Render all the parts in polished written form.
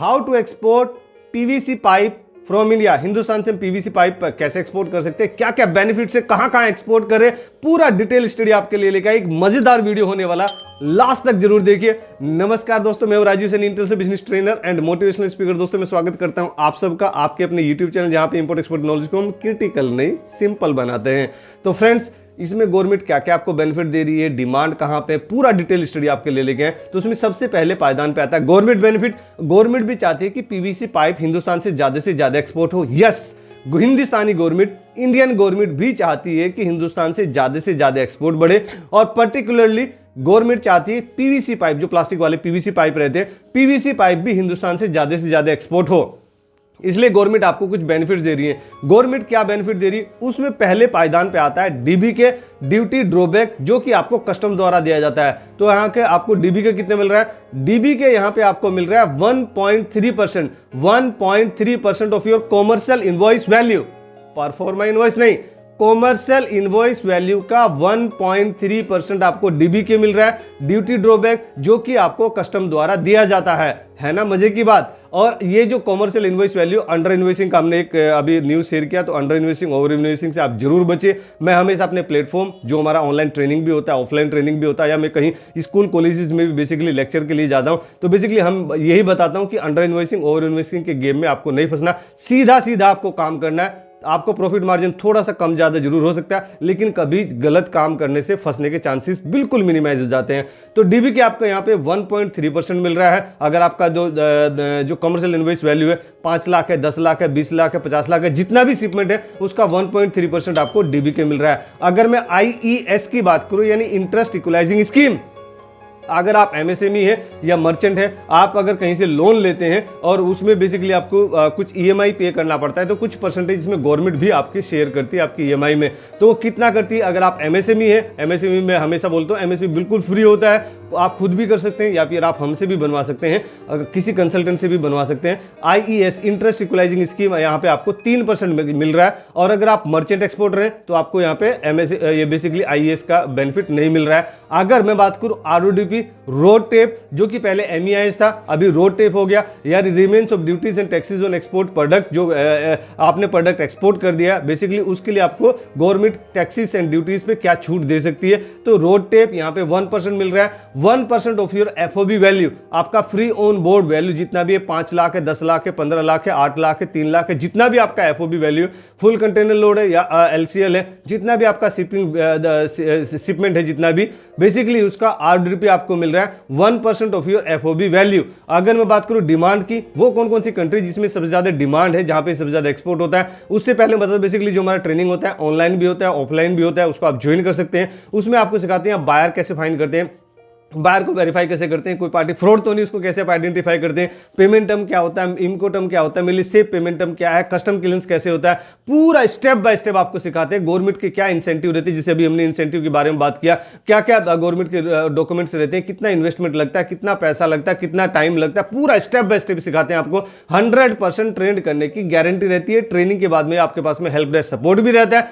How to export PVC pipe from India. Hindustan से हम PVC pipe कैसे एक्सपोर्ट कर सकते हैं, क्या क्या बेनिफिट्स है, कहां कहां एक्सपोर्ट करें, पूरा डिटेल स्टडी आपके लिए लेकर एक मजेदार वीडियो होने वाला, लास्ट तक जरूर देखिए। नमस्कार दोस्तों, मैं हूं राजीव सैनी, इंटेल से business trainer and motivational speaker. दोस्तों मैं स्वागत करता हूं आप सबका आपके अपने यूट्यूब चैनल, जहां पे इंपोर्ट एक्सपोर्ट नॉलेज को हम क्रिटिकल नहीं सिंपल बनाते हैं। तो फ्रेंड्स, इसमें गवर्नमेंट क्या क्या आपको बेनिफिट दे रही है, डिमांड कहां पे, पूरा डिटेल स्टडी आपके ले लेके हैं। तो उसमें सबसे पहले पायदान पे आता है गवर्नमेंट बेनिफिट। गवर्नमेंट भी चाहती है कि पीवीसी पाइप हिंदुस्तान से ज्यादा एक्सपोर्ट हो। यस, हिंदुस्तानी गवर्नमेंट, इंडियन गवर्नमेंट भी चाहती है कि हिंदुस्तान से ज्यादा एक्सपोर्ट बढ़े, और पर्टिकुलरली गवर्नमेंट चाहती है पीवीसी पाइप, जो प्लास्टिक वाले पीवीसी पाइप रहते हैं, पीवीसी पाइप भी हिंदुस्तान से ज्यादा एक्सपोर्ट हो। इसलिए गवर्नमेंट आपको कुछ बेनिफिट्स दे रही है। गवर्नमेंट क्या बेनिफिट दे रही है, उसमें पहले पायदान पे आता है डीबी के, ड्यूटी ड्रॉबैक, जो कि आपको कस्टम द्वारा दिया जाता है। तो यहाँ के आपको डीबी के कितने मिल रहा है, डीबी के यहाँ पे आपको मिल रहा है 1.3% of your commercial invoice value, proforma invoice नहीं, कॉमर्शियल इनवॉइस वैल्यू का 1.3% आपको डीबी के मिल रहा है, ड्यूटी ड्रॉबैक जो कि आपको कस्टम द्वारा दिया जाता है ना, मजे की बात। और ये जो commercial invoice value, under invoicing का हमने एक अभी न्यूज शेयर किया, तो अंडर इन्वॉइसिंग, ओवर इन्वॉइसिंग से आप जरूर बचे। मैं हमेशा अपने प्लेटफॉर्म, जो हमारा ऑनलाइन ट्रेनिंग भी होता है, ऑफलाइन ट्रेनिंग भी होता है, या मैं कहीं स्कूल कॉलेजेस में भी बेसिकली लेक्चर के लिए जाता हूं, तो बेसिकली हम यही बताता हूं कि अंडर इन्वॉइसिंग, ओवर इन्वॉइसिंग के गेम में आपको नहीं फंसना, सीधा सीधा आपको काम करना है। आपको प्रॉफिट मार्जिन थोड़ा सा कम ज्यादा जरूर हो सकता है, लेकिन कभी गलत काम करने से फंसने के चांसेस बिल्कुल मिनिमाइज हो जाते हैं। तो डीबी के आपको यहाँ पे 1.3% मिल रहा है। अगर आपका जो कमर्शियल इनवॉइस वैल्यू है 5 लाख है, 10 लाख है, 20 लाख है, 50 लाख है, जितना भी शिपमेंट है उसका 1.3% आपको डीबी के मिल रहा है। अगर मैं IES की बात करूं, यानी इंटरेस्ट इक्वलाइजिंग स्कीम, अगर आप एमएसएमई है या मर्चेंट है, आप अगर कहीं से लोन लेते हैं और उसमें बेसिकली आपको कुछ ईएमआई पे करना पड़ता है, तो कुछ परसेंटेज इसमें गवर्नमेंट भी आपकी शेयर करती है आपकी ईएमआई में। तो वो कितना करती है, अगर आप एमएसएमई है, एमएसएमई में हमेशा बोलता हूँ एमएसएमई बिल्कुल फ्री होता है, आप खुद भी कर सकते हैं या फिर आप हमसे भी बनवा सकते हैं, अगर किसी कंसल्टेंट से भी बनवा सकते हैं। IES इंटरेस्ट इक्वलाइजिंग स्कीम यहाँ पे आपको 3% मिल रहा है, और अगर आप मर्चेंट एक्सपोर्टर हैं तो आपको यहाँ पे ये बेसिकली IES का बेनिफिट नहीं मिल रहा है। अगर मैं बात करूं RODP, रोड टेप, जो कि पहले MEIS था, अभी रोड टेप हो गया, या remains of duties and taxes on export product, जो आपने प्रोडक्ट एक्सपोर्ट कर दिया, बेसिकली उसके लिए आपको गवर्नमेंट टैक्सेस एंड ड्यूटीज पे क्या छूट दे सकती है। तो रोड टेप यहाँ पे 1% मिल रहा है। 1% ऑफ योर FOB वैल्यू, आपका फ्री ऑन बोर्ड वैल्यू जितना भी है, 5 लाख है, 10 लाख है, 15 लाख है, 8 लाख है, 3 लाख है, जितना भी आपका FOB value, full container load है या LCL है, जितना भी आपका शिपमेंट है, जितना भी बेसिकली उसका RODP आपको मिल रहा है 1% ऑफ योर FOB वैल्यू। अगर मैं बात करूं डिमांड की, वो कौन कौन सी कंट्री जिसमें सबसे ज्यादा डिमांड है, जहां पे सबसे ज्यादा एक्सपोर्ट होता है, उससे पहले बता दो बेसिकली जो हमारा ट्रेनिंग होता है, ऑनलाइन भी होता है, ऑफलाइन भी होता है, उसको आप ज्वाइन कर सकते हैं। उसमें आपको सिखाते हैं बायर कैसे फाइंड करते हैं, बायर को वेरीफाई कैसे करते हैं, कोई पार्टी फ्रॉड तो नहीं, उसको कैसे आप आइडेंटिफाई करते हैं, पेमेंट टर्म क्या होता है, इनको टर्म क्या होता है, मिली सेफ पेमेंट टर्म क्या है, कस्टम क्लियरेंस कैसे होता है, पूरा स्टेप बाय स्टेप आपको सिखाते हैं। गवर्नमेंट के क्या इंसेंटिव रहते हैं, जैसे अभी हमने इंसेंटिव के बारे में बात किया, क्या क्या गवर्नमेंट के डॉक्यूमेंट्स रहते हैं, कितना इन्वेस्टमेंट लगता है, कितना पैसा लगता है, कितना टाइम लगता है, पूरा स्टेप बाय स्टेप सिखाते हैं आपको। 100% ट्रेंड करने की गारंटी रहती है। ट्रेनिंग के बाद में आपके पास में हेल्प डेस्क सपोर्ट भी रहता है,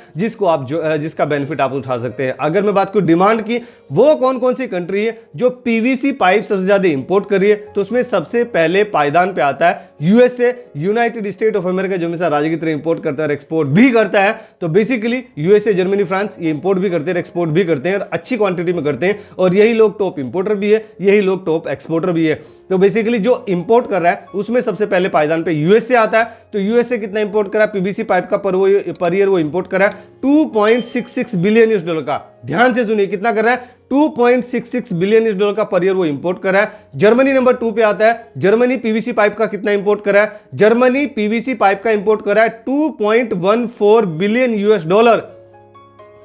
जिसका बेनिफिट आप उठा सकते हैं। अगर मैं बात करूं डिमांड की, वो कौन कौन सी कंट्री है जो पीवीसी पाइप सबसे ज्यादा इंपोर्ट कर रही है, तो उसमें सबसे पहले पायदान पे आता है USA, United state of America, जो हमेशा राजा की तरह इंपोर्ट करता है और एक्सपोर्ट भी करता है। तो बेसिकली यूएसए, जर्मनी, फ्रांस, ये इंपोर्ट भी करते हैं, एक्सपोर्ट भी करते हैं, और अच्छी क्वांटिटी में करते हैं, और यही लोग टॉप इंपोर्टर भी है, यही लोग टॉप एक्सपोर्टर भी है। तो बेसिकली जो इंपोर्ट कर रहा है उसमें सबसे पहले पायदान पे यूएसए आता है। तो यूएसए कितना इंपोर्ट करा पीवीसी पाइप का पर ईयर वो इंपोर्ट करा 2.66 बिलियन US डॉलर का। ध्यान से सुनिए, कितना कर रहा है, 2.66 बिलियन US डॉलर का पर ईयर वो इंपोर्ट कर रहा है। जर्मनी नंबर 2 पे आता है। जर्मनी पीवीसी पाइप का कितना इंपोर्ट कर रहा है, जर्मनी पीवीसी पाइप का इंपोर्ट कर रहा है 2.14 billion US dollar.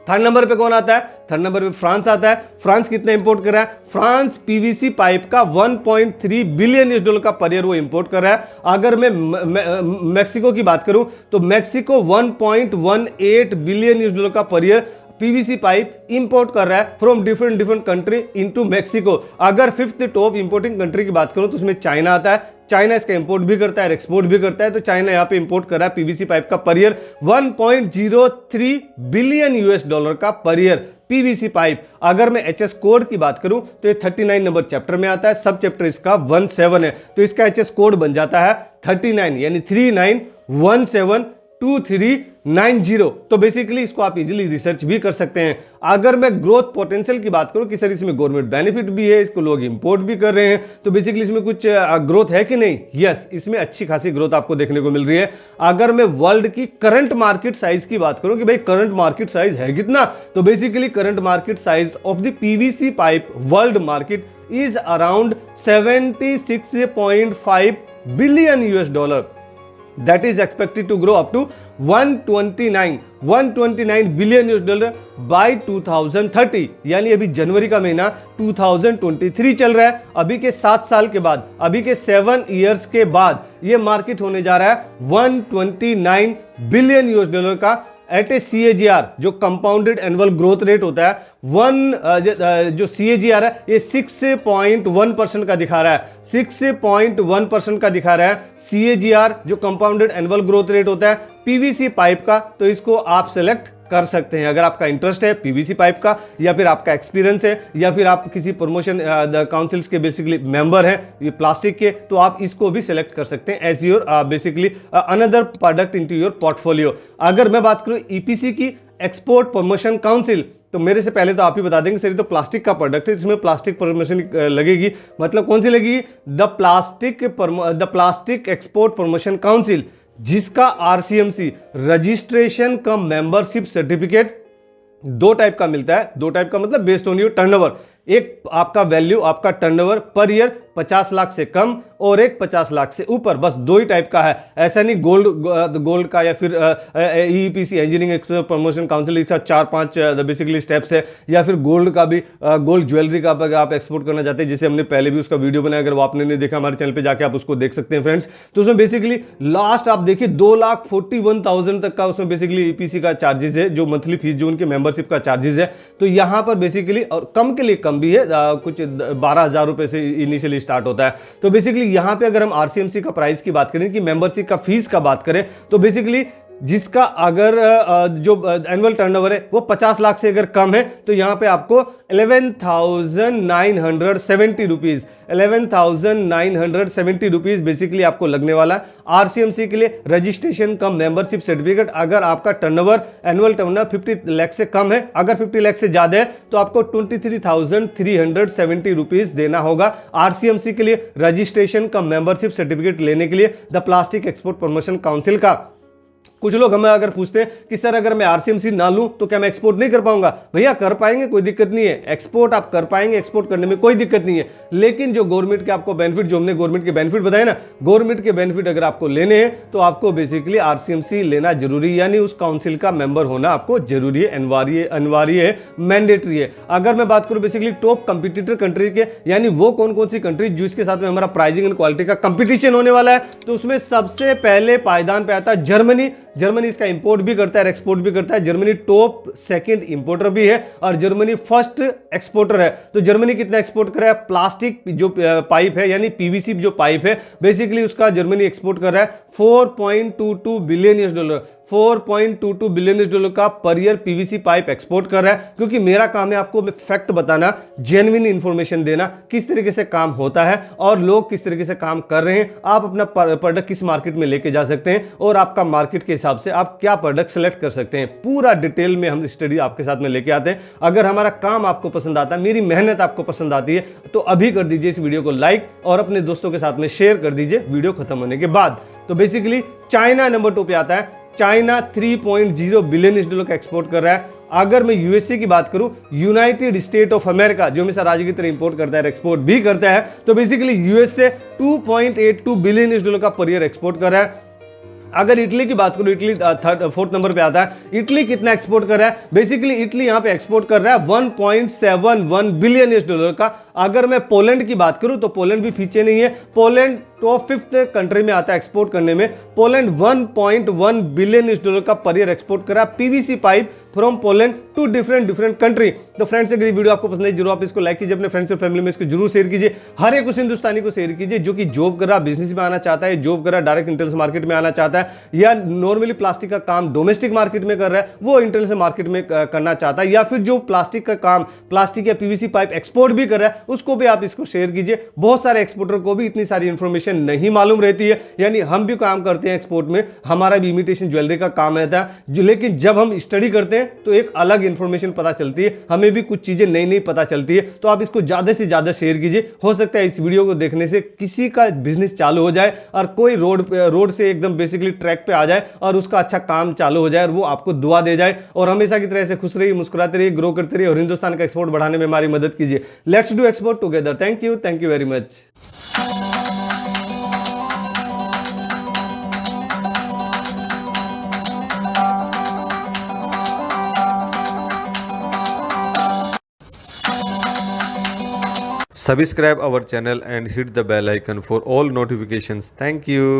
Third number पे कौन आता है, थर्ड नंबर पे फ्रांस आता है। फ्रांस कितना इंपोर्ट कर रहा है, फ्रांस पीवीसी पाइप का 1.3 बिलियन US डॉलर का पर ईयर वो इंपोर्ट कर रहा है। अगर मैं मैक्सिको की बात करूं तो मैक्सिको 1.18 बिलियन US डॉलर का per year PVC pipe import कर रहा है from different country into Mexico. अगर फिफ्थ टॉप इंपोर्टिंग कंट्री की बात करूं तो उसमें चाइना आता है। चाइना इसका इंपोर्ट भी करता है और एक्सपोर्ट भी करता है। तो चाइना यहाँ पे इंपोर्ट कर रहा है पीवीसी पाइप का per year 1.03 billion US dollar का पर ईयर पीवीसी पाइप। अगर मैं एचएस कोड की बात करूं तो ये 39 नंबर चैप्टर में आता है, सब चैप्टर इसका 17 है, तो इसका एचएस कोड बन जाता है 39 यानी 39172390। तो बेसिकली इसको आप इजीली रिसर्च भी कर सकते हैं। अगर मैं ग्रोथ पोटेंशियल की बात करूं कि सर इसमें गवर्नमेंट बेनिफिट भी है, इसको लोग इंपोर्ट भी कर रहे हैं, तो बेसिकली इसमें कुछ ग्रोथ है कि नहीं? यस, इसमें अच्छी खासी ग्रोथ आपको देखने को मिल रही है। अगर मैं वर्ल्ड की करंट मार्केट साइज की बात करूं कि भाई करंट मार्केट साइज है कितना, तो basically current market size of the PVC pipe world market is around 76.5 billion US dollar. That is expected to grow up to 129 billion US dollar by 2030। यानी अभी जनवरी का महीना 2023 चल रहा है, अभी के 7 साल के बाद, अभी के 7 इयर्स के बाद ये मार्केट होने जा रहा है 129 बिलियन यूएस डॉलर का एट ए CAGR, जो कंपाउंडेड एनुअल ग्रोथ रेट होता है जो CAGR है ये 6.1% का दिखा रहा है, 6.1% का दिखा रहा है CAGR जो कंपाउंडेड एनुअल ग्रोथ रेट होता है पीवीसी पाइप का। तो इसको आप सेलेक्ट कर सकते हैं अगर आपका इंटरेस्ट है पीवीसी पाइप का, या फिर आपका एक्सपीरियंस है, या फिर आप किसी प्रमोशन काउंसिल्स के बेसिकली मेंबर हैं ये प्लास्टिक के, तो आप इसको भी सिलेक्ट कर सकते हैं as your basically another product into your portfolio. अगर मैं बात करूं ईपीसी की, एक्सपोर्ट प्रमोशन काउंसिल, तो मेरे से पहले तो आप ही बता देंगे सर ये तो प्लास्टिक का प्रोडक्ट है, इसमें प्लास्टिक प्रमोशन लगेगी, मतलब कौन सी लगेगी? The plastic export promotion council, जिसका आरसीएमसी रजिस्ट्रेशन कम मेंबरशिप सर्टिफिकेट 2 टाइप का मिलता है। 2 टाइप का मतलब बेस्ड ऑन योर टर्नओवर, एक आपका वैल्यू आपका टर्नओवर पर ईयर 50 लाख से कम और एक 50 लाख से ऊपर, बस 2 ही टाइप का है। ऐसा नहीं गोल्ड का या फिर EPC engineering export promotion council के साथ 4-5 बेसिकली स्टेप्स है, या फिर गोल्ड का भी गोल्ड ज्वेलरी का आप एक्सपोर्ट करना चाहते हैं, जिसे हमने पहले भी उसका वीडियो बनाया, अगर वो आपने नहीं देखा हमारे चैनल पे जाके आप उसको देख सकते हैं फ्रेंड्स। तो उसमें बेसिकली लास्ट आप देखिए 2,41,000 तक का उसमें बेसिकली ईपीसी का चार्जेस है, जो मंथली फीस जो उनके मेंबरशिप का चार्जेस है। तो यहां पर बेसिकली और कम के लिए कम भी है, कुछ 12,000 रुपए से इनिशियली स्टार्ट होता है। तो बेसिकली यहां पे अगर हम आरसीएमसी का प्राइस की बात करें कि मेंबरशिप का फीस का बात करें, तो बेसिकली जिसका अगर जो एनुअल टर्नओवर है वो 50 लाख से अगर कम है, तो यहां पे आपको 11,970 रुपीज 11,970 रुपीज बेसिकली आपको लगने वाला है आरसीएमसी के लिए रजिस्ट्रेशन कम मेंबरशिप सर्टिफिकेट। अगर आपका टर्नओवर एनुअल टर्नओवर 50 लाख से कम है, अगर 50 लाख से ज्यादा है तो आपको 23,370 रुपीज देना होगा आरसीएमसी के लिए रजिस्ट्रेशन कम मेंबरशिप सर्टिफिकेट लेने के लिए the plastic export promotion council का। कुछ लोग हमें अगर पूछते हैं कि सर अगर मैं आरसीएमसी ना लूं तो क्या मैं एक्सपोर्ट नहीं कर पाऊंगा? भैया कर पाएंगे, कोई दिक्कत नहीं है, एक्सपोर्ट आप कर पाएंगे, एक्सपोर्ट करने में कोई दिक्कत नहीं है। लेकिन जो गवर्नमेंट के आपको बेनिफिट, जो हमने गवर्नमेंट के बेनिफिट बताए ना, गवर्नमेंट के बेनिफिट अगर आपको लेने हैं तो आपको बेसिकली आरसीएमसी लेना जरूरी है, यानी उस काउंसिल का मेंबर होना आपको जरूरी है, अनिवार्य है, मैंडेटरी है। अगर मैं बात करूं बेसिकली टॉप कंपटीटर कंट्री के, यानी वो कौन कौन सी कंट्री जिसके साथ में हमारा प्राइसिंग एंड क्वालिटी का कंपटीशन होने वाला है, तो उसमें सबसे पहले पायदान पे आता है जर्मनी। जर्मनी इसका इंपोर्ट भी करता है, एक्सपोर्ट भी करता है। जर्मनी टॉप सेकंड इंपोर्टर भी है और जर्मनी फर्स्ट एक्सपोर्टर है। तो जर्मनी कितना एक्सपोर्ट कर रहा है? प्लास्टिक जो पाइप है यानी पीवीसी जो पाइप है, बेसिकली उसका जर्मनी एक्सपोर्ट कर रहा है 4.22 billion US dollar, 4.22 billion US dollar का per year PVC pipe export कर रहा है। क्योंकि मेरा काम है आपको फैक्ट बताना, जेन्युइन इंफॉर्मेशन देना, किस तरीके से काम होता है और लोग किस तरीके से काम कर रहे हैं, आप अपना प्रोडक्ट किस मार्केट में लेके जा सकते हैं और आपका मार्केट के हिसाब से आप क्या प्रोडक्ट सेलेक्ट कर सकते हैं। पूरा डिटेल में हम स्टडी आपके साथ में लेके आते हैं। अगर हमारा काम आपको पसंद आता है, मेरी मेहनत आपको पसंद आती है, तो अभी कर दीजिए इस वीडियो को लाइक और अपने दोस्तों के साथ में शेयर कर दीजिए वीडियो खत्म होने के बाद। तो बेसिकली चाइना नंबर 2 पे आता है। चाइना 3.0 बिलियन डॉलर का एक्सपोर्ट कर रहा है। अगर मैं यूएसए की बात करूं, यूनाइटेड स्टेट ऑफ अमेरिका, जो हमेशा राज्य की तरह इंपोर्ट करता है, एक्सपोर्ट भी करता है, तो बेसिकली यूएसए 2.82 बिलियन डॉलर का पर ईयर एक्सपोर्ट कर रहा है। अगर इटली की बात करूं, इटली 4th नंबर पे आता है। इटली कितना एक्सपोर्ट कर रहा है? बेसिकली इटली यहां पे एक्सपोर्ट कर रहा है 1.71 बिलियन डॉलर का। अगर मैं पोलैंड की बात करूं तो पोलैंड भी पीछे नहीं है। पोलैंड टॉप 5th कंट्री में आता है एक्सपोर्ट करने में। पोलैंड 1.1 बिलियन US$ का पर ईयर एक्सपोर्ट करा PVC pipe from Poland to different country. तो फ्रेंड्स, अगर ये वीडियो आपको पसंद आई जरूर आप इसको लाइक कीजिए, अपने फ्रेंड्स और फैमिली में इसको जरूर शेयर कीजिए। हर एक उस हिंदुस्तानी को शेयर कीजिए जो कि जॉब कर रहा, बिजनेस में आना चाहता है, जॉब कर रहा, डायरेक्ट इंटरनेशनल मार्केट में आना चाहता है, या नॉर्मली प्लास्टिक का काम डोमेस्टिक मार्केट में कर रहा है, वो इंटरनेशनल मार्केट में करना चाहता है, या फिर जो प्लास्टिक का काम, प्लास्टिक या पीवीसी पाइप एक्सपोर्ट भी कर रहा है, उसको भी आप इसको शेयर कीजिए। बहुत सारे एक्सपोर्टर को भी इतनी सारी इंफॉर्मेशन नहीं मालूम रहती है, यानी हम भी काम करते हैं एक्सपोर्ट में, हमारा भी इमिटेशन ज्वेलरी का काम रहता है, लेकिन जब हम स्टडी करते हैं तो एक अलग इंफॉर्मेशन पता चलती है, हमें भी कुछ चीजें नई नई पता चलती है। तो आप इसको ज्यादा से ज्यादा शेयर कीजिए, हो सकता है इस वीडियो को देखने से किसी का बिजनेस चालू हो जाए और कोई रोड से एकदम बेसिकली ट्रैक पे आ जाए और उसका अच्छा काम चालू हो जाए और वो आपको दुआ दे जाए। और हमेशा की तरह से खुश रहिए, मुस्कुराते रहिए, ग्रो करते रहिए और हिंदुस्तान का एक्सपोर्ट बढ़ाने में हमारी मदद कीजिए। Let's do export together. Thank you very much. Subscribe our channel and hit the bell icon for all notifications. Thank you.